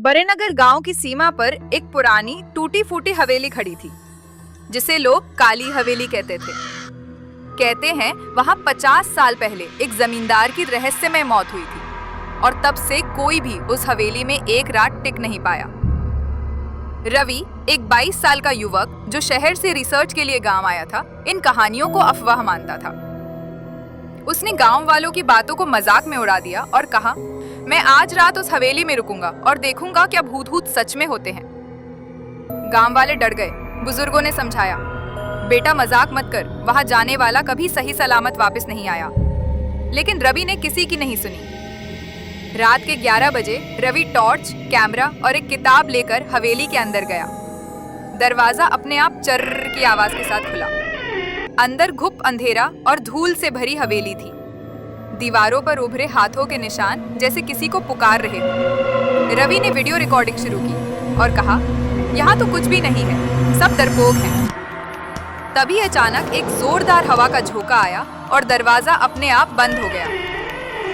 बरेनगर गांव की सीमा पर एक पुरानी टूटी फूटी हवेली खड़ी थी, जिसे लोग काली हवेली कहते थे। कहते हैं वहां 50 साल पहले एक जमींदार की रहस्यमय मौत हुई थी और तब से कोई भी उस हवेली में एक रात टिक नहीं पाया। रवि, एक 22 साल का युवक जो शहर से रिसर्च के लिए गांव आया था, इन कहानियों को अफवाह मानता था। उसने गांव वालों की बातों को मजाक में उड़ा दिया और कहा, मैं आज रात उस हवेली में रुकूंगा और देखूंगा क्या भूत सच में होते हैं। गांव वाले डर गए। बुजुर्गों ने समझाया, बेटा मजाक मत कर, वहां जाने वाला कभी सही सलामत वापस नहीं आया। लेकिन रवि ने किसी की नहीं सुनी। रात के 11 बजे रवि टॉर्च, कैमरा और एक किताब लेकर हवेली के अंदर गया। दरवाजा अपने आप चर्र की आवाज के साथ खुला। अंदर घुप अंधेरा और धूल से भरी हवेली थी। दीवारों पर उभरे हाथों के निशान जैसे किसी को पुकार रहे हो। रवि ने वीडियो रिकॉर्डिंग शुरू की और कहा, यहाँ तो कुछ भी नहीं है, सब डरपोक हैं। तभी अचानक एक जोरदार हवा का झोंका आया और दरवाजा अपने आप बंद हो गया।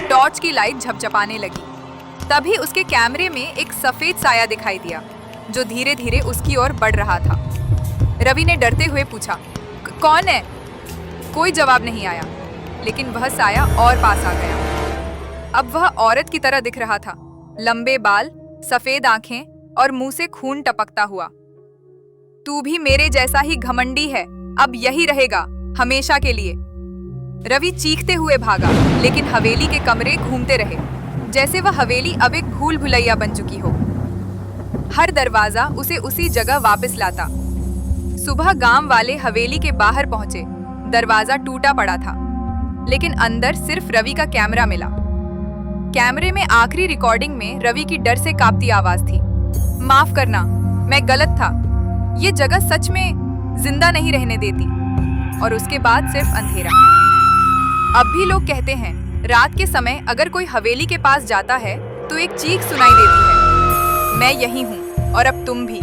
टॉर्च की लाइट झपझपाने लगी। तभी उसके कैमरे में एक सफेद साया दिखाई दिया जो धीरे धीरे उसकी ओर बढ़ रहा था। रवि ने डरते हुए पूछा, कौन है? कोई जवाब नहीं आया, लेकिन वह साया और पास आ गया। अब वह औरत की तरह दिख रहा था, लंबे बाल, सफेद आंखें और मुंह से खून टपकता हुआ। तू भी मेरे जैसा ही घमंडी है, अब यही रहेगा हमेशा के लिए। रवि चीखते हुए भागा, लेकिन हवेली के कमरे घूमते रहे, जैसे वह हवेली अब एक भूल भुलैया बन चुकी हो। हर दरवाजा उसे उसी जगह वापस लाता। सुबह गांव वाले हवेली के बाहर पहुंचे। दरवाजा टूटा पड़ा था, लेकिन अंदर सिर्फ रवि का कैमरा मिला। कैमरे में आखिरी रिकॉर्डिंग में रवि की डर से कांपती आवाज थी, माफ करना, मैं गलत था, ये जगह सच में जिंदा नहीं रहने देती। और उसके बाद सिर्फ अंधेरा। अब भी लोग कहते हैं, रात के समय अगर कोई हवेली के पास जाता है तो एक चीख सुनाई देती है, मैं यही हूं और अब तुम भी।